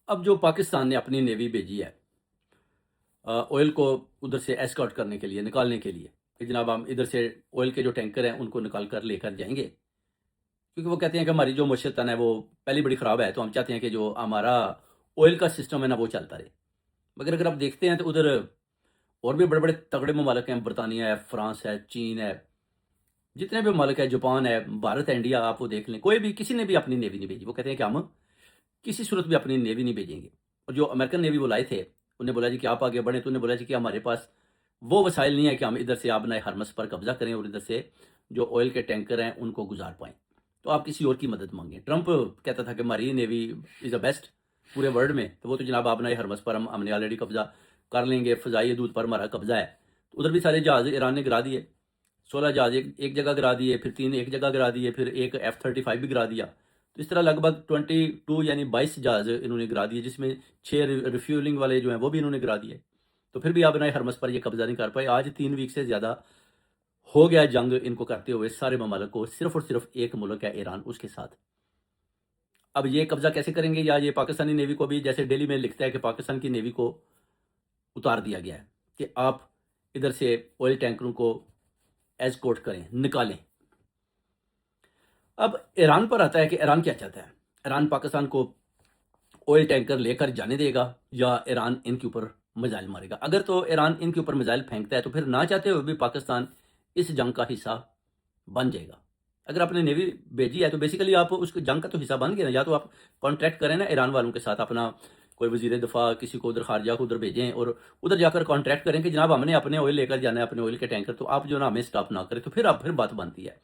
اب جو پاکستان نے اپنی نیوی بھیجی ہے آئل کو ادھر سے ایسکارٹ کرنے کے لیے، نکالنے کے لیے کہ جناب ہم ادھر سے آئل کے جو ٹینکر ہیں ان کو نکال کر لے کر جائیں گے، کیونکہ وہ کہتے ہیں کہ ہماری جو معیشت ہے وہ پہلی بڑی خراب ہے، تو ہم چاہتے ہیں کہ جو ہمارا آئل کا سسٹم ہے نا وہ چلتا رہے۔ مگر اگر آپ دیکھتے ہیں تو ادھر اور بھی بڑے بڑے تگڑے ممالک ہیں، برطانیہ ہے، فرانس ہے، چین ہے، جتنے بھی ممالک ہے، جاپان ہے، بھارت ہے، انڈیا، آپ وہ دیکھ لیں، کوئی بھی کسی نے بھی اپنی نیوی نہیں بھیجی۔ وہ کہتے ہیں کہ ہم کسی صورت بھی اپنی نیوی نہیں بھیجیں گے۔ اور جو امریکن نیوی وہ لائے تھے، انہوں نے بولا جی کہ آپ آگے بڑھیں، تو انہوں نے بولا جی کہ ہمارے پاس وہ وسائل نہیں ہے کہ ہم ادھر سے آبنہ ہرمز پر قبضہ کریں اور ادھر سے جو آئل کے ٹینکر ہیں ان کو گزار پائیں، تو آپ کسی اور کی مدد مانگیں۔ ٹرمپ کہتا تھا کہ ہماری نیوی از دا بیسٹ پورے ورلڈ میں، تو وہ تو جناب آبنہ ہرمز پر ہم نے آلریڈی قبضہ کر لیں گے، فضائی حدود پر ہمارا قبضہ ہے۔ تو ادھر بھی سارے جہاز ایران نے گرا دیے، 16 جہاز ایک جگہ گرا دیے، پھر 3 ایک جگہ گرا دیے، پھر ایک F-35 بھی گرا دیا۔ تو اس طرح لگ بھگ 22 یعنی 22 جہاز انہوں نے گرا دیے، جس میں 6 ریفیولنگ والے جو ہیں وہ بھی انہوں نے گرا دیے۔ تو پھر بھی آپ بنائے ہرمز پر یہ قبضہ نہیں کر پائے۔ آج 3 ویک سے زیادہ ہو گیا جنگ ان کو کرتے ہوئے سارے ممالک کو، صرف اور صرف ایک ملک ہے ایران، اس کے ساتھ۔ اب یہ قبضہ کیسے کریں گے؟ یا یہ پاکستانی نیوی کو بھی، جیسے ڈیلی میں لکھتا ہے کہ پاکستان کی نیوی کو اتار دیا گیا ہے کہ آپ ادھر سے آئل ٹینکروں کو ایسکورٹ کریں، نکالیں۔ اب ایران پر آتا ہے کہ ایران کیا چاہتا ہے۔ ایران پاکستان کو آئل ٹینکر لے کر جانے دے گا یا ایران ان کے اوپر میزائل مارے گا؟ اگر تو ایران ان کے اوپر میزائل پھینکتا ہے تو پھر نہ چاہتے ہوئے بھی پاکستان اس جنگ کا حصہ بن جائے گا۔ اگر آپ نے نیوی بھیجی ہے تو بیسیکلی آپ اس جنگ کا تو حصہ بن گئے نا۔ یا تو آپ کانٹریکٹ کریں نا ایران والوں کے ساتھ، اپنا کوئی وزیر دفاع کسی کو ادھر خارجہ کو ادھر بھیجیں اور ادھر جا کر کانٹریکٹ کریں کہ جناب ہم نے اپنے آئل لے کر جانا ہے، اپنے آئل کے ٹینکر، تو آپ جو نا ہمیں سٹاپ نہ کریں، تو پھر بات بنتی ہے۔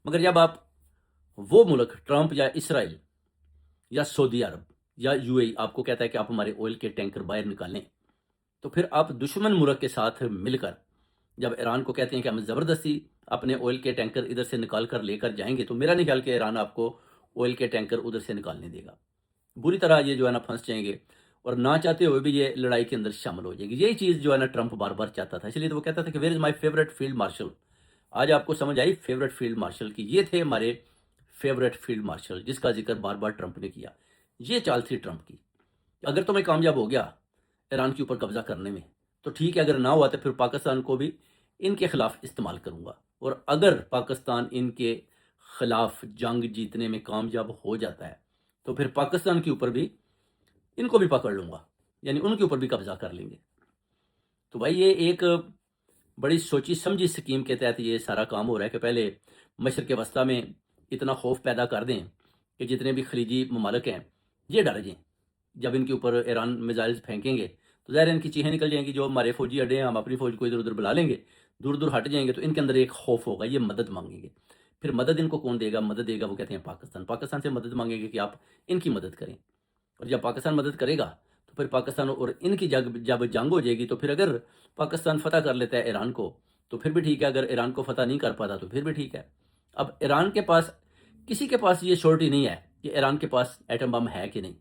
مگر جب آپ وہ ملک ٹرمپ یا اسرائیل یا سعودی عرب یا UAE آپ کو کہتا ہے کہ آپ ہمارے آئل کے ٹینکر باہر نکالیں، تو پھر آپ دشمن ملک کے ساتھ مل کر جب ایران کو کہتے ہیں کہ ہم زبردستی اپنے آئل کے ٹینکر ادھر سے نکال کر لے کر جائیں گے، تو میرا نہیں خیال کہ ایران آپ کو آئل کے ٹینکر ادھر سے نکالنے دے گا۔ بری طرح یہ جو ہے نا پھنس جائیں گے اور نہ چاہتے ہوئے بھی یہ لڑائی کے اندر شامل ہو جائے گی۔ یہی چیز جو ہے نا ٹرمپ بار بار چاہتا تھا، اس لیے تو وہ کہتا تھا کہ where is my favourite field marshal. آج آپ کو سمجھ آئی فیوریٹ فیلڈ مارشل کی؟ یہ تھے ہمارے فیوریٹ فیلڈ مارشل، جس کا ذکر بار بار ٹرمپ نے کیا۔ یہ چال تھی ٹرمپ کی، اگر تو میں کامیاب ہو گیا ایران کے اوپر قبضہ کرنے میں تو ٹھیک ہے، اگر نہ ہوا تو پھر پاکستان کو بھی ان کے خلاف استعمال کروں گا، اور اگر پاکستان ان کے خلاف جنگ جیتنے میں کامیاب ہو جاتا ہے تو پھر پاکستان کے اوپر بھی ان کو بھی پکڑ لوں گا، یعنی ان کے اوپر بھی قبضہ کر لیں گے۔ تو بھائی یہ ایک بڑی سوچی سمجھی سکیم کے تحت یہ سارا کام ہو رہا ہے کہ پہلے مشرق وسطیٰ میں اتنا خوف پیدا کر دیں کہ جتنے بھی خلیجی ممالک ہیں یہ ڈر جائیں۔ جب ان کے اوپر ایران میزائلز پھینکیں گے تو ظاہر ان کی چیخیں نکل جائیں گی، جو ہمارے فوجی اڈے ہیں ہم اپنی فوج کو ادھر ادھر بلا لیں گے، دور دور ہٹ جائیں گے، تو ان کے اندر ایک خوف ہوگا، یہ مدد مانگیں گے۔ پھر مدد ان کو کون دے گا؟ مدد دے گا وہ کہتے ہیں پاکستان سے مدد مانگیں گے کہ آپ ان کی مدد کریں۔ اور جب پاکستان مدد کرے گا تو پھر پاکستان اور ان کی جب جنگ ہو جائے گی تو پھر اگر پاکستان فتح کر لیتا ہے ایران کو تو پھر بھی ٹھیک ہے، اگر ایران کو فتح نہیں کر پاتا تو پھر بھی ٹھیک ہے۔ اب ایران کے پاس کسی کے پاس یہ شورٹی نہیں ہے کہ ایران کے پاس ایٹم بم ہے کہ نہیں،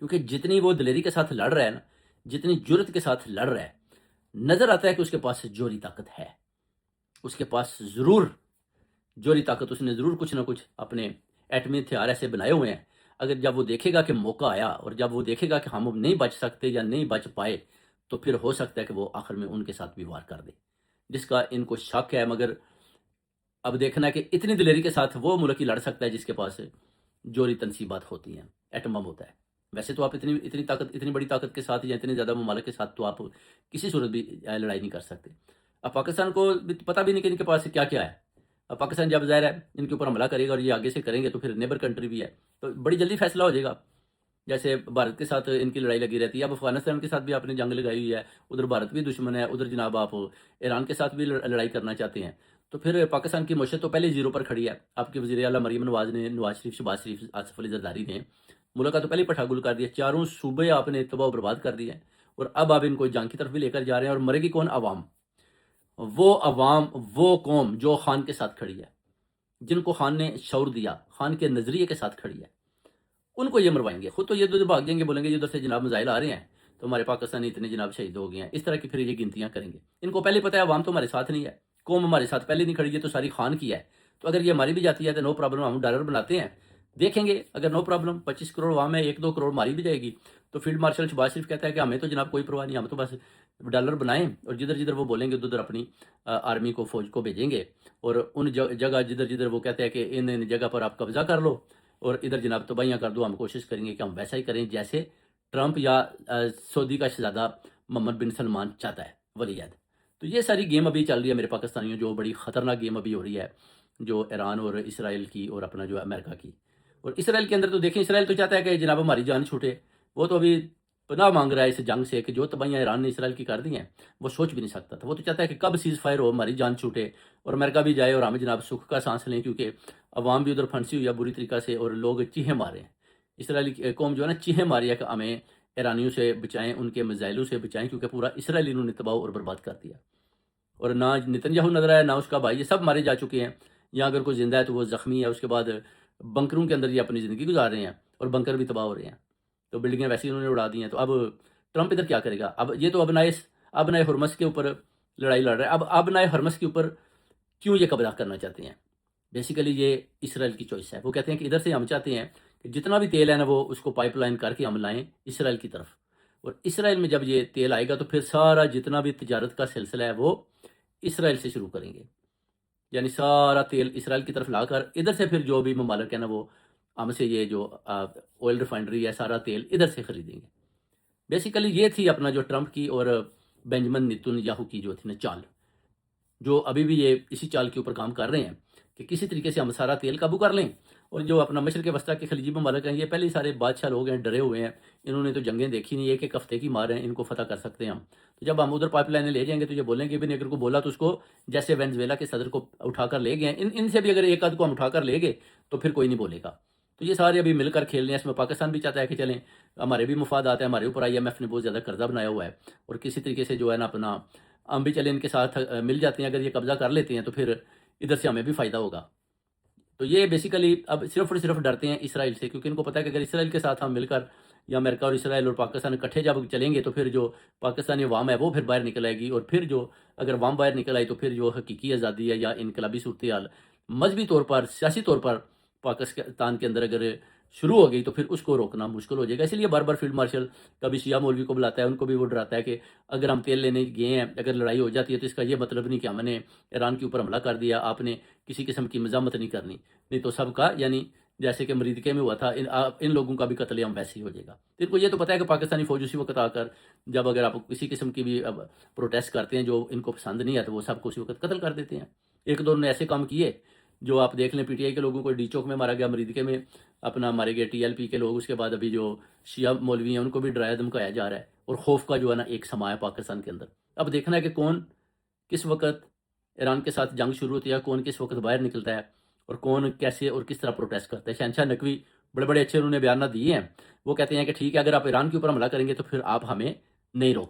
کیونکہ جتنی وہ دلیری کے ساتھ لڑ رہا ہے نا، جتنی جرت کے ساتھ لڑ رہا ہے، نظر آتا ہے کہ اس کے پاس جوہری طاقت ہے، اس کے پاس ضرور جوہری طاقت، اس نے ضرور کچھ نہ کچھ اپنے ایٹمی ہتھیار ایسے بنائے ہوئے ہیں۔ اگر جب وہ دیکھے گا کہ موقع آیا اور جب وہ دیکھے گا کہ ہم اب نہیں بچ سکتے یا نہیں بچ پائے، تو پھر ہو سکتا ہے کہ وہ آخر میں ان کے ساتھ بھی وار کر دے، جس کا ان کو شک ہے۔ مگر اب دیکھنا ہے کہ اتنی دلیری کے ساتھ وہ ملک ہی لڑ سکتا ہے جس کے پاس جوہری تنصیبات ہوتی ہیں، ایٹم بم ہوتا ہے۔ ویسے تو آپ اتنی طاقت، اتنی بڑی طاقت کے ساتھ یا اتنے زیادہ ممالک کے ساتھ تو آپ کسی صورت بھی لڑائی نہیں کر سکتے۔ اب پاکستان کو پتہ بھی نہیں کہ ان کے پاس کیا کیا ہے۔ اب پاکستان جب ظاہر ہے ان کے اوپر حملہ کرے گا اور یہ آگے سے کریں گے تو پھر نیبر کنٹری بھی ہے، تو بڑی جلدی فیصلہ ہو جائے گا۔ جیسے بھارت کے ساتھ ان کی لڑائی لگی رہتی ہے، اب افغانستان کے ساتھ بھی آپ نے جنگ لگائی ہوئی ہے، ادھر بھارت بھی دشمن ہے، ادھر جناب آپ ایران کے ساتھ بھی لڑائی کرنا چاہتے ہیں، تو پھر پاکستان کی معیشت تو پہلے زیرو پر کھڑی ہے۔ آپ کے وزیر اعلیٰ مریم نواز نے، نواز شریف، شہباز شریف، آصف علی زرداری نے ملک کا تو پہلے پٹھا گل کر دیا، چاروں صوبے آپ نے تباہ و برباد کر دیے ہیں، اور اب آپ ان کو جنگ کی طرف بھی لے کر جا رہے ہیں۔ اور مرے گی کون؟ عوام، وہ قوم جو خان کے ساتھ کھڑی ہے، جن کو خان نے شعور دیا، خان کے نظریے کے ساتھ کھڑی ہے، ان کو یہ مروائیں گے۔ خود تو یہ ادھر بھاگ جائیں گے، بولیں گے ادھر سے جناب میزائل آ رہے ہیں تو ہمارے پاکستانی اتنے جناب شہید ہو گئے ہیں، اس طرح کی پھر یہ گنتیاں کریں گے۔ ان کو پہلے پتہ ہے عوام تو ہمارے ساتھ نہیں ہے، قوم ہمارے ساتھ پہلے نہیں کھڑی ہے، تو ساری خان کی ہے، تو اگر یہ ہماری بھی جاتی ہے تو نو پرابلم، ہم ڈالر بناتے ہیں، دیکھیں گے اگر نو پرابلم 25 کروڑ عوام ہے، 1-2 کروڑ ماری بھی جائے گی تو فیلڈ مارشل شہباز شریف کہتا ہے کہ ہمیں تو جناب کوئی پرواہ نہیں، ہم تو بس ڈالر بنائیں اور جدھر جدھر وہ بولیں گے ادھر اپنی آرمی کو، فوج کو بھیجیں گے، اور ان جگہ جدھر جدھر وہ کہتے ہیں کہ ان جگہ پر آپ قبضہ کر لو اور ادھر جناب تباہیاں کر دو، ہم کوشش کریں گے کہ ہم ویسا ہی کریں جیسے ٹرمپ یا سعودی کا شہزادہ محمد بن سلمان چاہتا ہے، ولی عہد۔ تو یہ ساری گیم ابھی چل رہی ہے میرے پاکستانیوں، جو بڑی خطرناک گیم ابھی ہو رہی ہے، جو ایران اور اسرائیل کی اور اپنا جو امریکہ کی۔ اور اسرائیل کے اندر تو دیکھیں، اسرائیل تو چاہتا ہے کہ جناب ہماری جان چھوٹے، وہ تو ابھی پناہ مانگ رہا ہے اس جنگ سے، کہ جو تباہیاں ایران نے اسرائیل کی کر دی ہیں وہ سوچ بھی نہیں سکتا تھا، وہ تو چاہتا ہے کہ کب سیز فائر ہو، ہماری جان چھوٹے اور امریکہ بھی جائے اور ہم جناب سکھ کا سانس لیں، کیونکہ عوام بھی ادھر پھنسی ہوئی ہے بری طریقہ سے اور لوگ چیخیں مارے ہیں، اسرائیلی قوم جو ہے نا چیخیں ماری ہے کہ ہمیں ایرانیوں سے بچائیں، ان کے میزائلوں سے بچائیں، کیونکہ پورا اسرائیل انہوں نے تباہ اور برباد کر دیا۔ اور نہ نتن نظر آیا، نہ اس کا بھائی، یہ سب مارے جا چکے ہیں، یا اگر کوئی زندہ ہے تو وہ زخمی ہے، اس کے بعد بنکروں کے اندر یہ اپنی زندگی گزار رہے ہیں اور بنکر بھی تباہ ہو رہے ہیں، تو بلڈنگیں ویسے ہی انہوں نے اڑا دی ہیں۔ تو اب ٹرمپ ادھر کیا کرے گا؟ اب یہ تو اب نئے ہرمس کے اوپر لڑائی لڑ رہا ہے، اب نئے ہرمس کے اوپر کیوں یہ قبضہ کرنا چاہتے ہیں؟ بیسیکلی یہ اسرائیل کی چوائس ہے، وہ کہتے ہیں کہ ادھر سے ہم چاہتے ہیں کہ جتنا بھی تیل ہے نا وہ اس کو پائپ لائن کر کے ہم لائیں اسرائیل کی طرف، اور اسرائیل میں جب یہ تیل آئے گا تو پھر سارا جتنا بھی تجارت کا سلسلہ ہے وہ اسرائیل سے شروع کریں گے، یعنی سارا تیل اسرائیل کی طرف لا کر ادھر سے پھر جو بھی ممالک ہے نا وہ ہم سے یہ جو آئل ریفائنڈری ہے سارا تیل ادھر سے خریدیں گے۔ بیسیکلی یہ تھی اپنا جو ٹرمپ کی اور بینجمن نیتن یاہو کی جو تھی نا چال، جو ابھی بھی یہ اسی چال کے اوپر کام کر رہے ہیں کہ کسی طریقے سے ہم سارا تیل قابو کر لیں، اور جو اپنا مشرق وسطیٰ کے خلیجی ممالک ہیں یہ پہلے ہی سارے بادشاہ لوگ ہیں، ڈرے ہوئے ہیں، انہوں نے تو جنگیں دیکھی نہیں، ایک ایک ہفتے کی مار ہیں، ان کو فتح کر سکتے ہیں ہم، تو جب ہم ادھر پائپ لائنیں لے جائیں گے تو یہ بولیں گے بھی نہیں، اگر کو بولا تو اس کو جیسے وینزویلا کے صدر کو اٹھا کر لے گئے، ان سے بھی اگر ایک آدھ کو ہم اٹھا کر لے گئے تو پھر کوئی نہیں بولے گا۔ تو یہ سارے ابھی مل کر کھیل رہے ہیں، اس میں پاکستان بھی چاہتا ہے کہ چلیں ہمارے بھی مفادات ہیں، ہمارے اوپر IMF نے بہت زیادہ قرضہ بنایا ہوا ہے، اور کسی طریقے سے جو ہے نا اپنا ہم بھی چلیں ان کے ساتھ مل جاتے ہیں، اگر یہ قبضہ کر لیتے ہیں تو پھر ادھر سے ہمیں بھی فائدہ ہوگا۔ تو یہ بیسیکلی اب صرف اور صرف ڈرتے ہیں اسرائیل سے، کیونکہ ان کو پتہ ہے کہ اگر اسرائیل کے ساتھ ہم مل کر یا امریکہ اور اسرائیل اور پاکستان اکٹھے جب چلیں گے تو پھر جو پاکستانی عوام ہے وہ پھر باہر نکل آئے گی، اور پھر جو اگر عوام باہر نکل آئی تو پھر جو حقیقی آزادی ہے یا انقلابی صورتحال مذہبی طور پر، سیاسی طور پر پاکستان کے اندر اگر شروع ہو گئی تو پھر اس کو روکنا مشکل ہو جائے گا۔ اس لیے بار بار فیلڈ مارشل کبھی شیعہ مولوی کو بلاتا ہے، ان کو بھی وہ ڈراتا ہے کہ اگر ہم تیل لینے گئے ہیں، اگر لڑائی ہو جاتی ہے تو اس کا یہ مطلب نہیں کہ ہم نے ایران کے اوپر حملہ کر دیا، آپ نے کسی قسم کی مزاحمت نہیں کرنی، نہیں تو سب کا، یعنی جیسے کہ مریدکے میں ہوا تھا، ان لوگوں کا بھی قتل عام ویسے ہی ہو جائے گا۔ ان کو یہ تو پتہ ہے کہ پاکستانی فوج اسی وقت آ کر جب اگر آپ کسی قسم کی بھی پروٹیسٹ کرتے ہیں جو ان کو پسند نہیں ہے تو وہ سب کو اسی وقت قتل کر دیتے ہیں۔ ایک دو نے ایسے کام کیے جو آپ دیکھ لیں، PTI کے لوگوں کو ڈی چوک میں مارا گیا، مریدکے میں اپنا مارے گئے TLP کے لوگ، اس کے بعد ابھی جو شیعہ مولوی ہیں ان کو بھی ڈرایا دھمکایا جا رہا ہے، اور خوف کا جو ہے نا ایک سما ہے پاکستان کے اندر۔ اب دیکھنا ہے کہ کون کس وقت ایران کے ساتھ جنگ شروع ہوتی ہے، کون کس وقت باہر نکلتا ہے، اور کون کیسے اور کس طرح پروٹیسٹ کرتا ہے۔ شہنشاہ نقوی بڑے بڑے اچھے انہوں نے بیانات دیے ہیں، وہ کہتے ہیں کہ ٹھیک ہے اگر آپ ایران کے اوپر حملہ کریں گے تو پھر آپ ہمیں نہیں روک